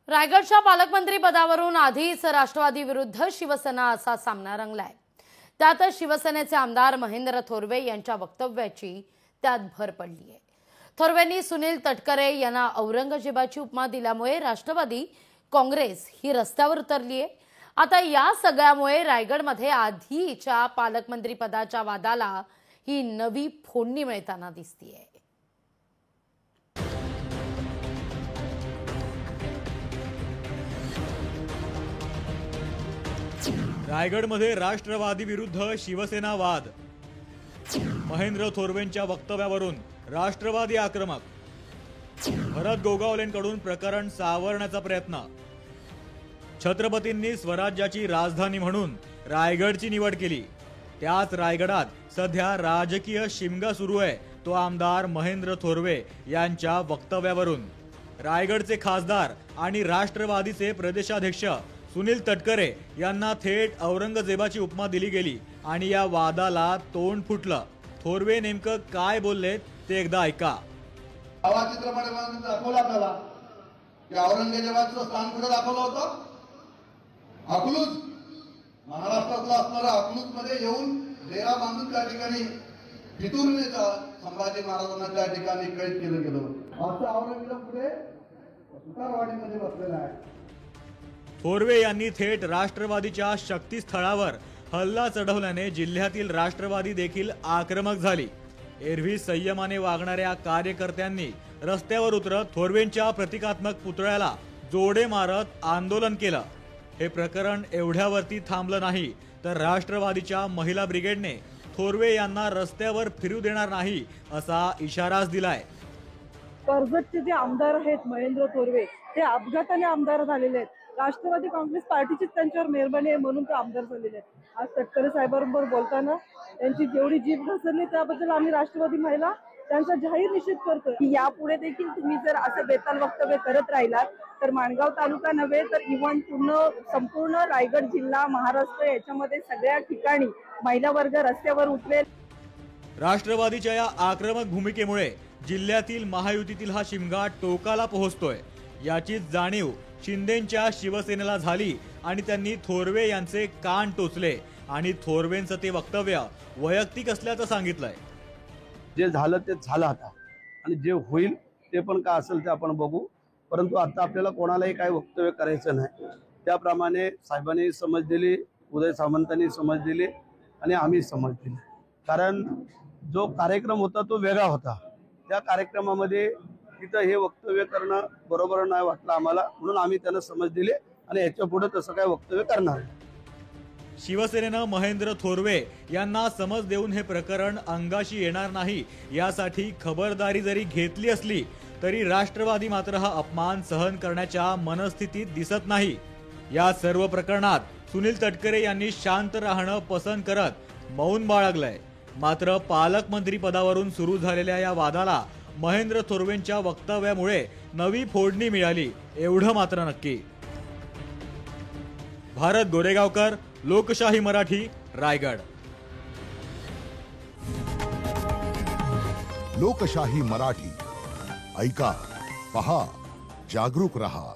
रायगडच्या पालकमंत्री पदावरून आधीच राष्ट्रवादी विरुद्ध शिवसेना असा सामना रंगलाय। त्यात शिवसेनेचे आमदार महेंद्र थोरवे यांच्या वक्तव्याची त्यात भर पडली आहे। थोरवेंनी सुनील तटकरे यांना औरंगजेबाची उपमा दिल्यामुळे राष्ट्रवादी काँग्रेस ही रस्त्यावर उतरली आहे। आता या सगळ्यामुळे रायगडमध्ये आधीच्या पालकमंत्री पदाच्या वादाला ही नवी फोडणी मिळताना दिसतीये। रायगडमध्ये राष्ट्रवादी विरुद्ध शिवसेना वाद। महेंद्र थोरवेंच्या वक्तव्यावरून राष्ट्रवादी आक्रमक। भरत गोगावलेंकडून प्रकरण सावरण्याचा प्रयत्न। छत्रपतींनी स्वराज्याची राजधानी म्हणून रायगडची निवड केली। त्याच रायगडात सध्या राजकीय शिमगा सुरू आहे, तो आमदार महेंद्र थोरवे यांच्या वक्तव्यावरून। रायगडचे खासदार आणि राष्ट्रवादीचे प्रदेशाध्यक्ष सुनील तटकरे यांना थेट औरंगजेबाची उपमा दिली गेली आणि या वादाला तोंड फुटलं। थोरवे नेमकं काय बोलले ते एकदा ऐका। चित्रपटामध्ये दाखवलं आपल्याला की औरंगजेबाचं स्थान कुठे दाखवलं होतं? अकलूज, महाराष्ट्रातला असणारा अकलूज मध्ये येऊन डेरा बांधून त्या ठिकाणी तिथून संभाजी महाराजांना त्या ठिकाणी कैद केलं गेलं। आता औरंगजेब कुठे सुतारवाडीमध्ये बसलेला आहे। थोरवे यांनी थेट राष्ट्रवादीच्या शक्तीस्थळावर हल्ला चढवल्याने जिल्ह्यातील राष्ट्रवादी देखील आक्रमक झाली। एरवी संयमाने वागणाऱ्या कार्यकर्त्यांनी रस्त्यावर उतरत थोरवेंच्या प्रतिकात्मक पुतळ्याला जोडे मारत आंदोलन केलं। हे प्रकरण एवढ्यावरती थांबलं नाही तर राष्ट्रवादीच्या महिला ब्रिगेडने थोरवे यांना रस्त्यावर फिरू देणार नाही असा इशाराच दिलाय। कर्जतचे जे आमदार आहेत महेंद्र थोरवे, ते अपघाताने आमदार झालेले आहेत। राष्ट्रवादी काँग्रेस पार्टीचीच त्यांच्यावर मेहरबानी आहे म्हणून ते आमदार झालेले आहेत। आज तटकरे साहेबांबरोबर बोलताना त्यांची जेवढी जीभ घसरली त्याबद्दल आम्ही राष्ट्रवादी महिला त्यांचा जाहीर निषेध करतोय की यापुढे देखील तुम्ही जर असं बेताल वक्तव्य करत राहिलात तर माणगाव तालुका नव्हे तर इव्हन संपूर्ण रायगड जिल्हा, महाराष्ट्र याच्यामध्ये सगळ्या ठिकाणी महिला वर्ग रस्त्यावर उतरेल। राष्ट्रवादीच्या या आक्रमक भूमिकेमुळे जिल्ह्यातील महायुतीतील हा शिमगा टोकाला पोहोचतोय। याचीच जाणीव शिंदेंच्या शिवसेनेला झाली आणि त्यांनी थोरवे यांचे कान टोचले आणि थोरवेंचं ते वक्तव्य वैयक्तिक असल्याचं सांगितलंय। जे झालं ते झालं आता आणि जे होईल ते पण काय असेल ते आपण बघू, परंतु आता आपल्याला कोणालाही काय वक्तव्य करायचं नाही। त्याप्रमाणे साहेबांनी समज दिली, उदय सामंतांनी समज दिली आणि आम्ही समज दिली। कारण जो कार्यक्रम होता तो वेगळा होता। त्या कार्यक्रमामध्ये तिथं हे वक्तव्य करणं बरोबर नाही वाटलं आम्हाला, म्हणून आम्ही त्यांना समज दिली आणि याच्या पुढे तसं काय वक्तव्य करणार नाही। शिवसेनेनं महेंद्र थोरवे यांना समज देऊन हे प्रकरण अंगाशी येणार नाही यासाठी खबरदारी जरी घेतली असली तरी राष्ट्रवादी मात्र हा अपमान सहन करण्याच्या मनस्थितीत दिसत नाही। या सर्व प्रकरणात सुनील तटकरे यांनी शांत राहणं पसंत करत मौन बाळगलंय। मात्र पालकमंत्री पदावरून सुरू झालेल्या या वादाला महेंद्र थोरवेंच्या वक्तव्यामुळे नवी फोडणी मिळाली एवढं मात्र नक्की। भारत गोरेगावकर, लोकशाही मराठी, रायगड। लोकशाही मराठी ऐका, पहा, जागरूक रहा।